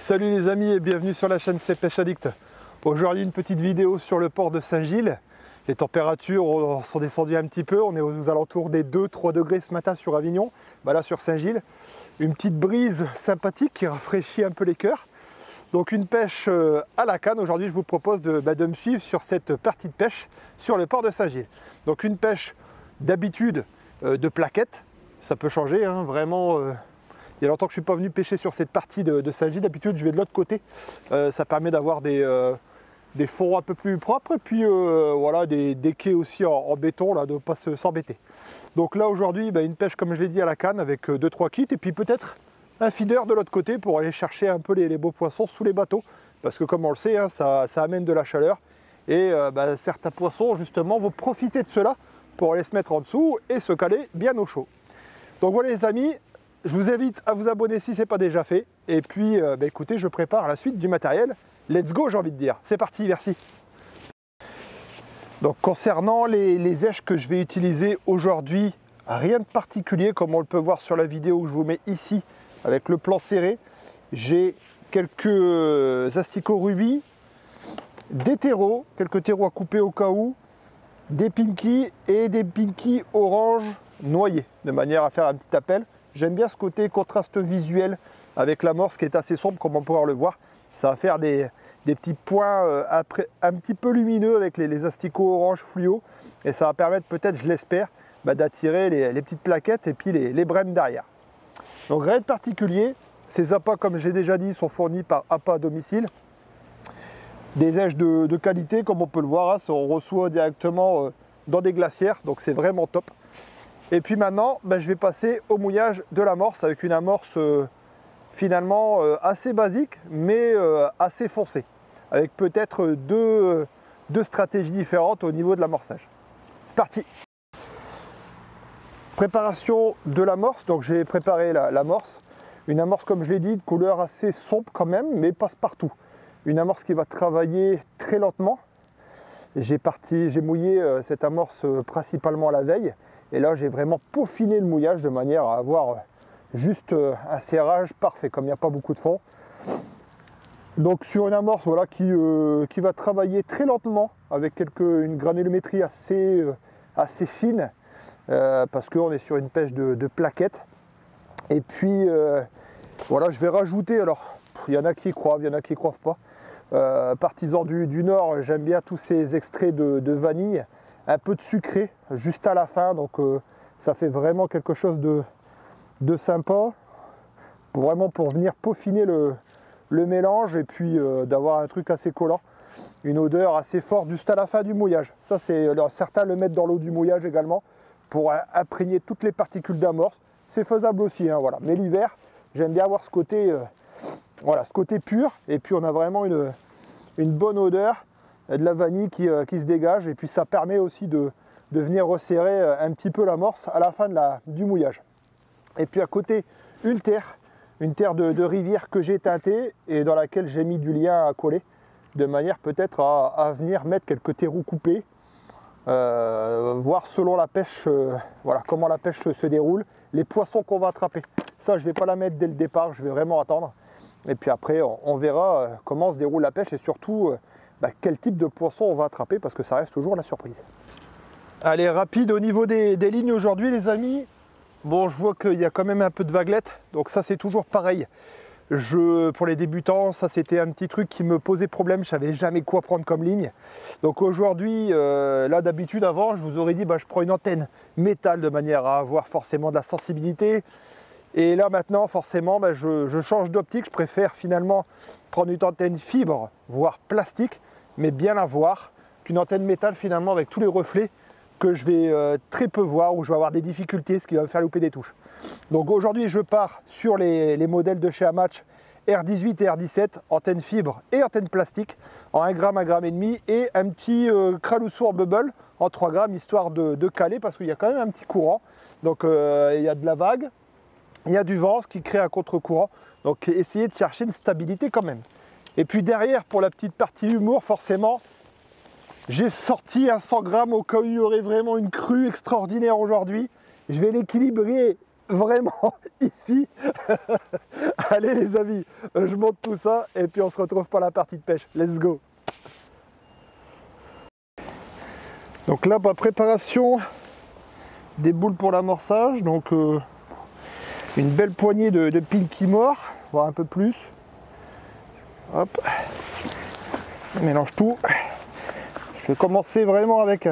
Salut les amis et bienvenue sur la chaîne C'est Pêche Addict. Aujourd'hui une petite vidéo sur le port de Saint-Gilles. Les températures sont descendues un petit peu, on est aux alentours des 2-3 degrés ce matin sur Avignon, là sur Saint-Gilles. Une petite brise sympathique qui rafraîchit un peu les cœurs. Donc une pêche à la canne. Aujourd'hui je vous propose de me suivre sur cette partie de pêche sur le port de Saint-Gilles. Donc une pêche d'habitude de plaquettes, ça peut changer hein, vraiment. Il y a longtemps que je ne suis pas venu pêcher sur cette partie de Saint-Gilles. D'habitude, je vais de l'autre côté. Ça permet d'avoir des fonds un peu plus propres. Et puis, voilà, des quais aussi en béton, là, de ne pas s'embêter. Donc là, aujourd'hui, une pêche, comme je l'ai dit, à la canne, avec 2-3 kits. Et puis peut-être un feeder de l'autre côté pour aller chercher un peu les beaux poissons sous les bateaux. Parce que comme on le sait, hein, ça amène de la chaleur. Et certains poissons, justement, vont profiter de cela pour aller se mettre en dessous et se caler bien au chaud. Donc voilà les amis. Je vous invite à vous abonner si ce n'est pas déjà fait. Et puis, écoutez, je prépare la suite du matériel. Let's go, j'ai envie de dire. C'est parti, merci. Donc, concernant les éches que je vais utiliser aujourd'hui, rien de particulier, comme on le peut voir sur la vidéo que je vous mets ici, avec le plan serré. J'ai quelques asticots rubis, des terreaux, quelques terreaux à couper au cas où, des pinkies et des pinkies orange noyés, de manière à faire un petit appel. J'aime bien ce côté contraste visuel avec l'amorce qui est assez sombre, comme on peut le voir. Ça va faire des petits points un petit peu lumineux avec les asticots orange fluo. Et ça va permettre peut-être, je l'espère, d'attirer les petites plaquettes et puis les brèmes derrière. Donc rien de particulier. Ces appâts, comme j'ai déjà dit, sont fournis par appât à domicile. Des éches de qualité, comme on peut le voir, hein, on reçoit directement dans des glacières. Donc c'est vraiment top. Et puis maintenant, je vais passer au mouillage de l'amorce avec une amorce finalement assez basique, mais assez foncée. Avec peut-être deux stratégies différentes au niveau de l'amorçage. C'est parti! Préparation de l'amorce. Donc j'ai préparé l'amorce. Une amorce, comme je l'ai dit, de couleur assez sombre quand même, mais passe-partout. Une amorce qui va travailler très lentement. J'ai mouillé cette amorce principalement la veille. Et là, j'ai vraiment peaufiné le mouillage de manière à avoir juste un serrage parfait, comme il n'y a pas beaucoup de fond. Donc sur une amorce voilà, qui va travailler très lentement, avec une granulométrie assez fine, parce qu'on est sur une pêche de plaquettes. Et puis, voilà, je vais rajouter, alors, il y en a qui y croient, il y en a qui y croient pas. Partisan du Nord, j'aime bien tous ces extraits de vanille. Un peu de sucré juste à la fin, donc ça fait vraiment quelque chose de sympa, vraiment pour venir peaufiner le mélange et puis d'avoir un truc assez collant, une odeur assez forte juste à la fin du mouillage. Ça c'est certains le mettent dans l'eau du mouillage également pour imprégner toutes les particules d'amorce. C'est faisable aussi, hein, voilà. Mais l'hiver, j'aime bien avoir ce côté, voilà, ce côté pur, et puis on a vraiment une bonne odeur de la vanille qui se dégage, et puis ça permet aussi de venir resserrer un petit peu l'amorce à la fin du mouillage. Et puis à côté, une terre de rivière que j'ai teintée et dans laquelle j'ai mis du lien à coller, de manière peut-être à venir mettre quelques terreaux coupés, voir selon la pêche, voilà, comment la pêche se déroule, les poissons qu'on va attraper. Ça, je ne vais pas la mettre dès le départ, je vais vraiment attendre. Et puis après, on verra comment se déroule la pêche et surtout quel type de poisson on va attraper, parce que ça reste toujours la surprise. Allez, rapide au niveau des lignes aujourd'hui les amis. Bon, je vois qu'il y a quand même un peu de vaguelettes, donc ça c'est toujours pareil. Pour les débutants, ça c'était un petit truc qui me posait problème, je savais jamais quoi prendre comme ligne. Donc aujourd'hui, là d'habitude avant, je vous aurais dit je prends une antenne métal de manière à avoir forcément de la sensibilité. Et là maintenant forcément je change d'optique, je préfère finalement prendre une antenne fibre, voire plastique, mais bien la voir, qu'une antenne métal finalement avec tous les reflets que je vais très peu voir, où je vais avoir des difficultés, ce qui va me faire louper des touches. Donc aujourd'hui je pars sur les modèles de chez Amatch R18 et R17, antenne fibre et antenne plastique, en 1 gramme, 1,5 g et un petit Kralusour Bubble en 3 grammes, histoire de caler, parce qu'il y a quand même un petit courant, donc il y a de la vague. Il y a du vent, ce qui crée un contre-courant. Donc essayez de chercher une stabilité quand même. Et puis derrière, pour la petite partie humour, forcément, j'ai sorti un 100 grammes au cas où il y aurait vraiment une crue extraordinaire aujourd'hui. Je vais l'équilibrer vraiment ici. Allez les amis, je monte tout ça et puis on se retrouve pour la partie de pêche. Let's go. Donc là, préparation des boules pour l'amorçage. Donc une belle poignée de pinky mort, voire un peu plus. Hop, on mélange tout. Je vais commencer vraiment avec,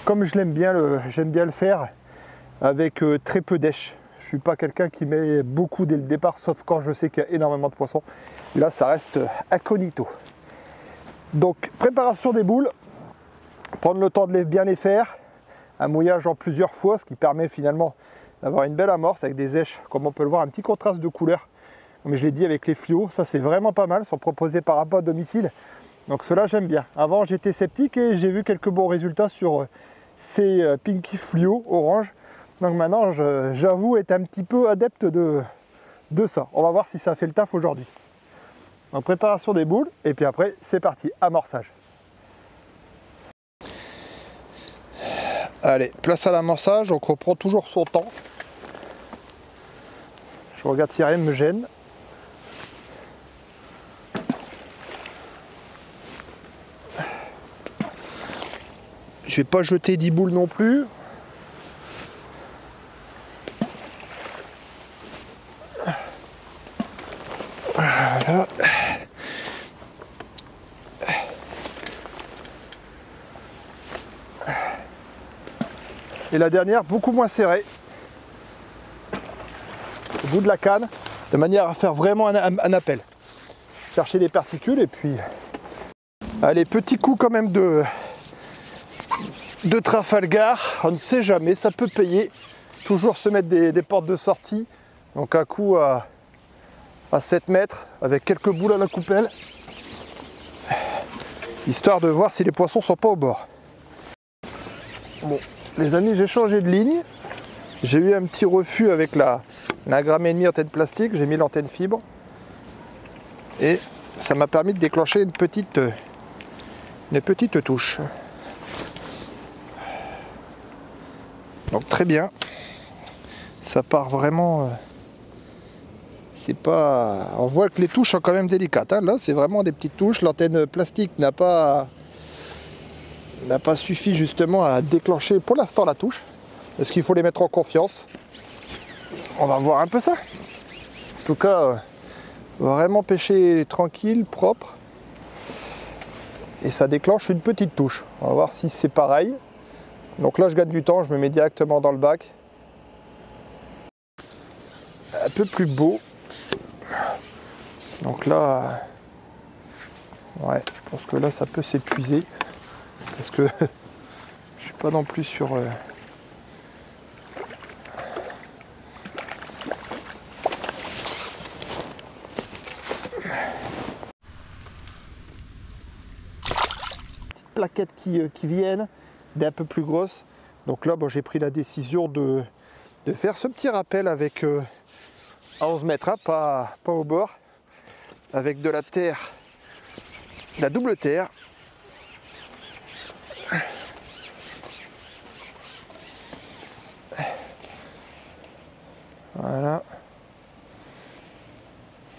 comme j'aime bien le faire, avec très peu d'èche. Je suis pas quelqu'un qui met beaucoup dès le départ, sauf quand je sais qu'il y a énormément de poissons. Là, ça reste incognito. Donc, préparation des boules. Prendre le temps de bien les faire. Un mouillage en plusieurs fois, ce qui permet finalement d'avoir une belle amorce avec des èches, comme on peut le voir, un petit contraste de couleur. Mais je l'ai dit avec les fluos, ça c'est vraiment pas mal, sont proposés par rapport à domicile. Donc cela j'aime bien. Avant j'étais sceptique et j'ai vu quelques bons résultats sur ces pinky fluo orange. Donc maintenant j'avoue être un petit peu adepte de ça. On va voir si ça fait le taf aujourd'hui. En préparation des boules et puis après c'est parti, amorçage. Allez, place à l'amorçage, donc on prend toujours son temps. Je regarde si rien ne me gêne. Je vais pas jeter 10 boules non plus. Voilà. Et la dernière, beaucoup moins serrée. Au bout de la canne, de manière à faire vraiment un appel. Chercher des particules et puis... Allez, petit coup quand même de Trafalgar, on ne sait jamais, ça peut payer. Toujours se mettre des portes de sortie. Donc un coup à 7 mètres avec quelques boules à la coupelle. Histoire de voir si les poissons sont pas au bord. Bon, les amis, j'ai changé de ligne. J'ai eu un petit refus avec la 1,5 g antenne plastique. J'ai mis l'antenne fibre. Et ça m'a permis de déclencher une petite touche. Donc très bien, ça part vraiment, c'est pas, on voit que les touches sont quand même délicates, hein. Là c'est vraiment des petites touches, l'antenne plastique n'a pas suffi justement à déclencher pour l'instant la touche. Est-ce qu'il faut les mettre en confiance? On va voir un peu ça. En tout cas, vraiment pêcher tranquille, propre, et ça déclenche une petite touche. On va voir si c'est pareil. Donc là je gagne du temps, je me mets directement dans le bac. Un peu plus beau. Donc là, ouais, je pense que là ça peut s'épuiser. Parce que je suis pas non plus sur... plaquettes qui viennent, d'un peu plus grosses. Donc là, bon, j'ai pris la décision de faire ce petit rappel avec à 11 mètres, hein, pas au bord, avec de la terre, de la double terre. Voilà.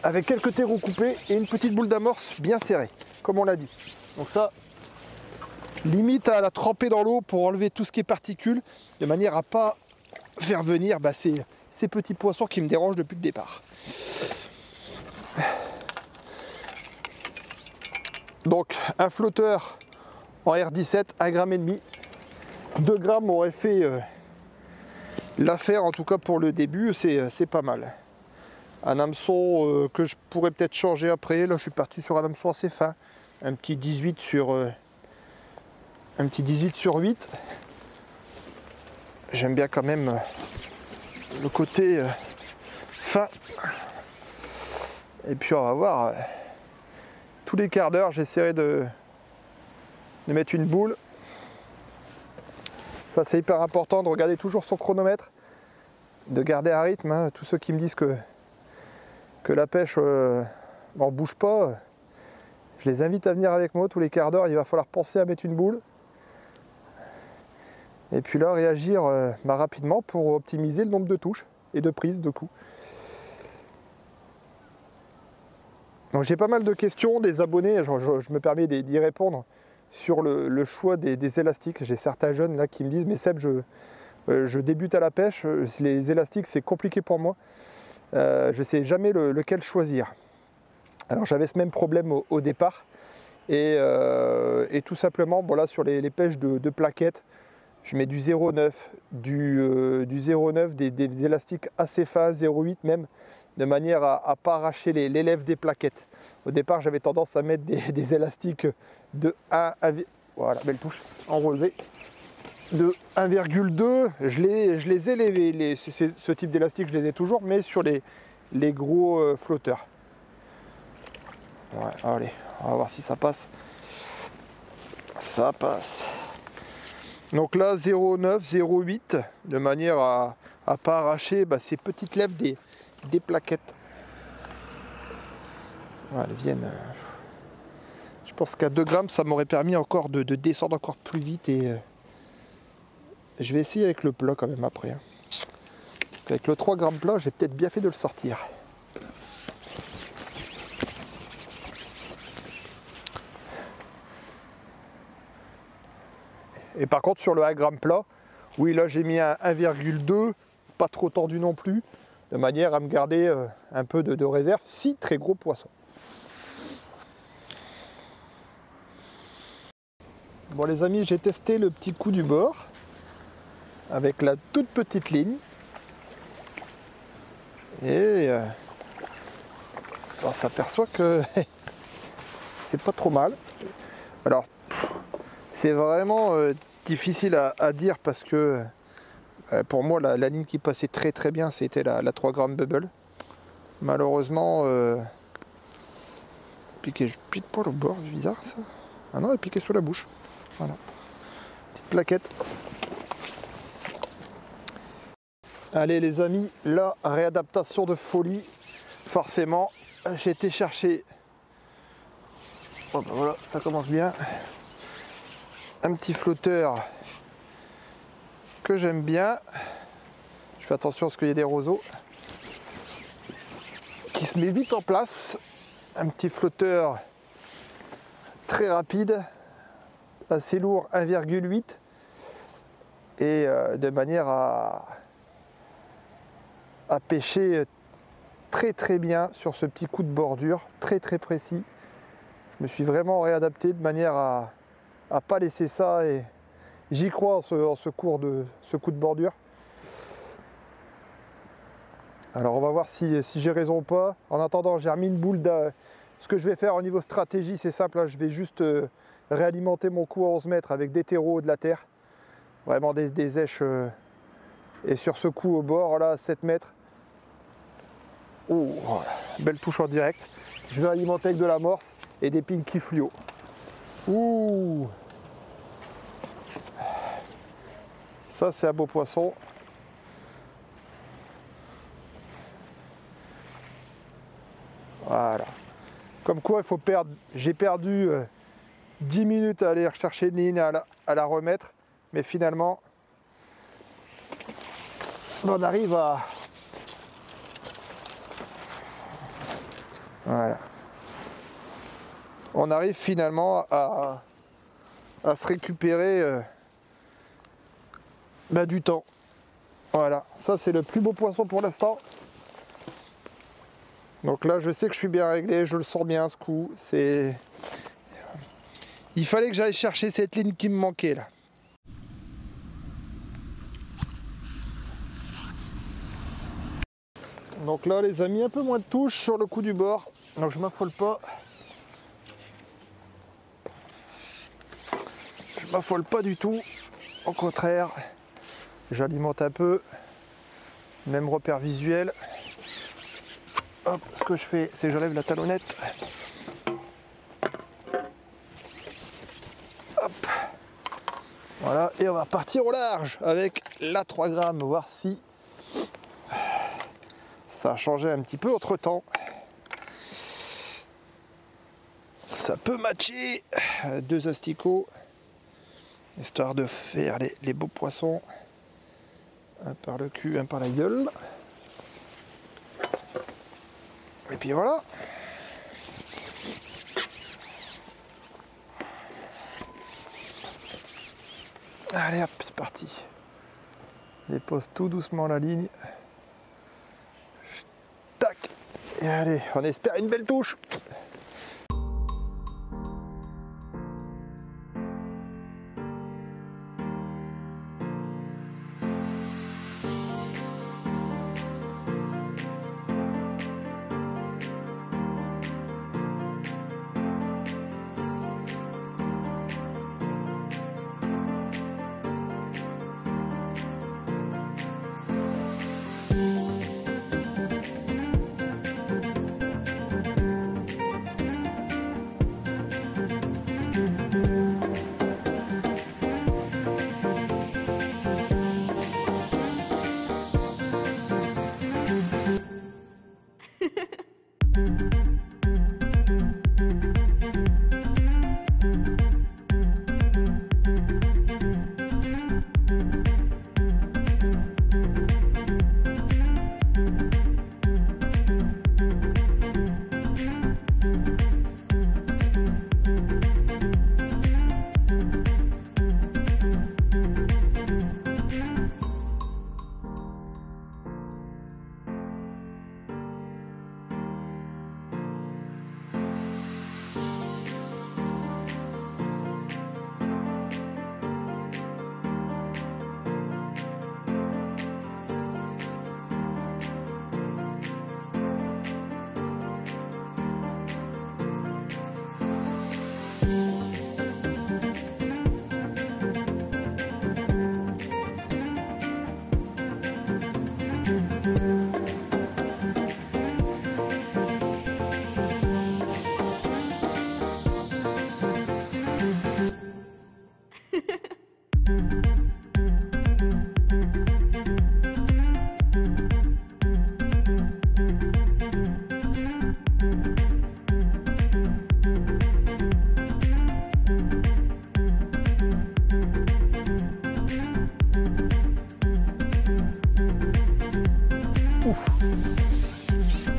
Avec quelques terreaux coupés et une petite boule d'amorce bien serrée, comme on l'a dit. Donc ça, limite à la tremper dans l'eau pour enlever tout ce qui est particules, de manière à pas faire venir ces petits poissons qui me dérangent depuis le départ. Donc un flotteur en R17, 1,5 g. 2 grammes aurait fait l'affaire, en tout cas pour le début, c'est pas mal. Un hameçon que je pourrais peut-être changer après. Là je suis parti sur un hameçon assez fin, un petit 18 sur 8. J'aime bien quand même le côté fin. Et puis on va voir, tous les quarts d'heure j'essaierai de mettre une boule. Ça c'est hyper important de regarder toujours son chronomètre, de garder un rythme, hein. Tous ceux qui me disent que la pêche n'en bouge pas, je les invite à venir avec moi tous les quarts d'heure. Il va falloir penser à mettre une boule. Et puis là, réagir rapidement pour optimiser le nombre de touches et de prises de coups. Donc j'ai pas mal de questions des abonnés, je me permets d'y répondre sur le choix des élastiques. J'ai certains jeunes là qui me disent « mais Seb, je débute à la pêche, les élastiques c'est compliqué pour moi, je ne sais jamais lequel choisir ». Alors j'avais ce même problème au départ et tout simplement bon, là, sur les pêches de plaquettes, je mets du 0,9, du 0,9, des élastiques assez fins, 0,8 même, de manière à ne pas arracher les lèvres des plaquettes. Au départ, j'avais tendance à mettre des élastiques de 1, voilà, belle touche, en relevé, de 1,2. Je les ai, ce type d'élastique, je les ai toujours, mais sur les gros flotteurs. Ouais, allez, on va voir si ça passe. Ça passe. Donc là, 0,9, 0,8, de manière à ne pas arracher ces petites lèvres des plaquettes. Ouais, elles viennent. Je pense qu'à 2 grammes, ça m'aurait permis encore de descendre encore plus vite. Et je vais essayer avec le plat quand même après. Hein. Parce qu'avec le 3 grammes plat, j'ai peut-être bien fait de le sortir. Et par contre sur le 1 gramme plat, oui là j'ai mis un 1,2, pas trop tendu non plus, de manière à me garder un peu de réserve, si très gros poisson. Bon les amis, j'ai testé le petit coup du bord, avec la toute petite ligne. Et on s'aperçoit que c'est pas trop mal. Alors c'est vraiment difficile à dire parce que pour moi la ligne qui passait très bien c'était la 3 grammes bubble. Malheureusement piqué pas au bord, c'est bizarre ça. Ah non, elle piqué sur la bouche. Voilà. Petite plaquette. Allez les amis, la réadaptation de folie. Forcément, j'ai été chercher. Oh ben voilà, ça commence bien. Un petit flotteur que j'aime bien. Je fais attention à ce qu'il y ait des roseaux. Qui se met vite en place. Un petit flotteur très rapide, assez lourd, 1,8. Et de manière à pêcher très bien sur ce petit coup de bordure, très précis. Je me suis vraiment réadapté de manière à pas laisser ça, et j'y crois en ce coup de bordure. Alors on va voir si j'ai raison ou pas. En attendant, j'ai remis une boule de... Ce que je vais faire au niveau stratégie, c'est simple, là, je vais juste réalimenter mon coup à 11 mètres avec des terreaux, de la terre, vraiment des èches, et sur ce coup au bord là, 7 mètres. Oh, voilà. Belle touche en direct. Je vais alimenter avec de l'amorce et des pinky fluo. Ouh, ça c'est un beau poisson. Voilà. Comme quoi il faut perdre. J'ai perdu 10 minutes à aller rechercher une ligne, à la remettre. Mais finalement, on arrive à... Voilà. On arrive finalement à se récupérer du temps. Voilà, ça c'est le plus beau poisson pour l'instant. Donc là je sais que je suis bien réglé, je le sens bien ce coup. Il fallait que j'aille chercher cette ligne qui me manquait là. Donc là les amis, un peu moins de touches sur le coup du bord. Donc je m'affole pas. Je m'affole pas du tout. Au contraire, j'alimente un peu. Même repère visuel. Hop, ce que je fais, c'est que j'enlève la talonnette. Hop. Voilà, et on va partir au large avec la 3 grammes, voir si ça a changé un petit peu entre temps. Ça peut matcher. 2 asticots. histoire de faire les beaux poissons. Un par le cul, un par la gueule. Et puis voilà. Allez hop, c'est parti. Dépose tout doucement la ligne. Tac. Et allez, on espère une belle touche.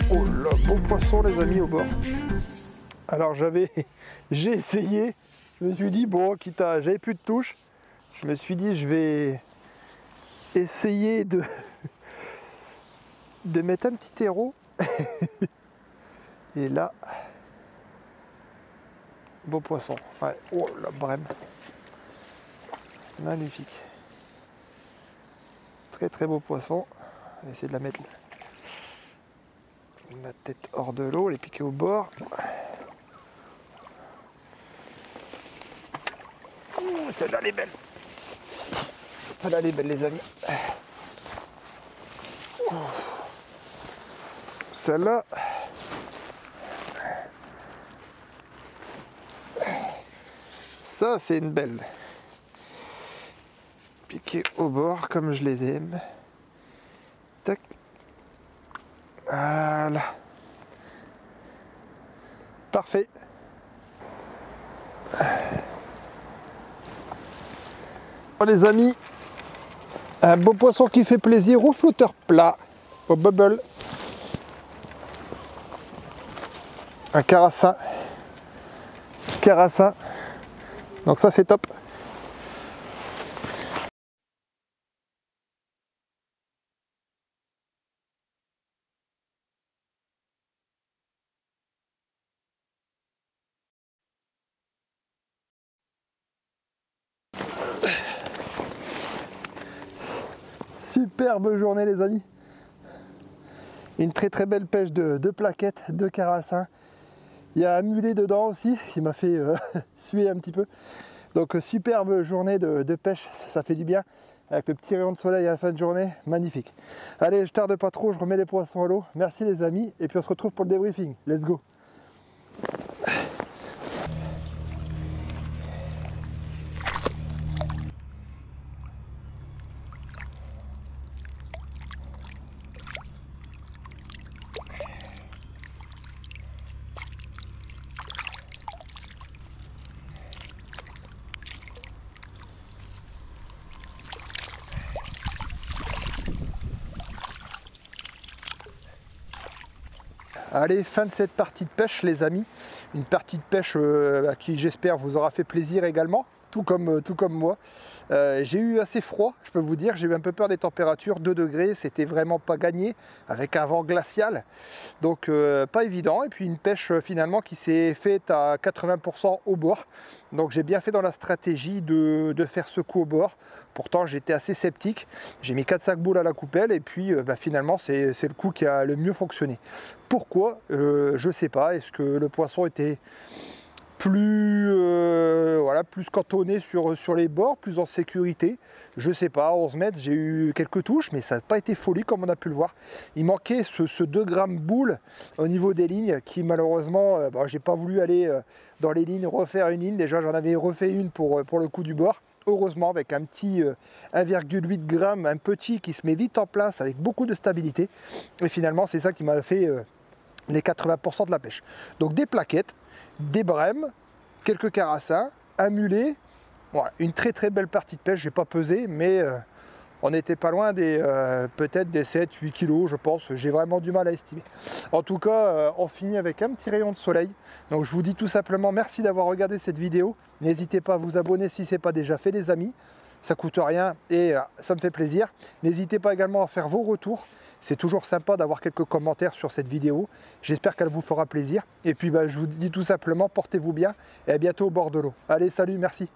Oh là, bon poisson les amis au bord. Alors j'ai essayé, je me suis dit bon, quitte à, j'avais plus de touche, je me suis dit je vais essayer de mettre un petit terreau. Et là, beau poisson. Ouais. Oh la brème, magnifique, très très beau poisson. On va essayer de la mettre la tête hors de l'eau, les piquer au bord. Celle-là elle est belle. Celle-là elle est belle les amis. Celle-là. Ça c'est une belle. Piquer au bord comme je les aime. Tac. Voilà. Parfait. Bon, les amis, un beau poisson qui fait plaisir au flotteur plat, au bubble. Un carassin. Carassin. Donc ça c'est top. Superbe journée les amis. Une très très belle pêche de plaquettes, de carassins. Il y a un mulet dedans aussi qui m'a fait suer un petit peu. Donc superbe journée de pêche, ça fait du bien. Avec le petit rayon de soleil à la fin de journée, magnifique. Allez, je tarde pas trop, je remets les poissons à l'eau. Merci les amis, et puis on se retrouve pour le débriefing. Let's go. Allez, fin de cette partie de pêche les amis. Une partie de pêche qui j'espère vous aura fait plaisir également, tout comme moi. J'ai eu assez froid, je peux vous dire, j'ai eu un peu peur des températures, 2 degrés, c'était vraiment pas gagné, avec un vent glacial, donc pas évident. Et puis une pêche finalement qui s'est faite à 80% au bord, donc j'ai bien fait dans la stratégie de faire ce coup au bord. Pourtant j'étais assez sceptique, j'ai mis 4 sacs boules à la coupelle et puis finalement c'est le coup qui a le mieux fonctionné. Pourquoi je sais pas, est-ce que le poisson était plus cantonné sur les bords, plus en sécurité, je sais pas. 11 mètres, j'ai eu quelques touches, mais ça n'a pas été folie comme on a pu le voir. Il manquait ce 2 grammes boule au niveau des lignes qui malheureusement, j'ai pas voulu aller dans les lignes, refaire une ligne. Déjà j'en avais refait une pour le coup du bord. Heureusement avec un petit 1,8 g, un petit qui se met vite en place avec beaucoup de stabilité. Et finalement c'est ça qui m'a fait les 80% de la pêche. Donc des plaquettes, des brèmes, quelques carassins, un mulet, voilà, une très très belle partie de pêche. J'ai pas pesé, mais on n'était pas loin des peut-être des 7-8 kilos, je pense. J'ai vraiment du mal à estimer. En tout cas, on finit avec un petit rayon de soleil. Donc je vous dis tout simplement merci d'avoir regardé cette vidéo. N'hésitez pas à vous abonner si ce n'est pas déjà fait les amis. Ça coûte rien et ça me fait plaisir. N'hésitez pas également à faire vos retours. C'est toujours sympa d'avoir quelques commentaires sur cette vidéo. J'espère qu'elle vous fera plaisir. Et puis je vous dis tout simplement, portez-vous bien et à bientôt au bord de l'eau. Allez, salut, merci.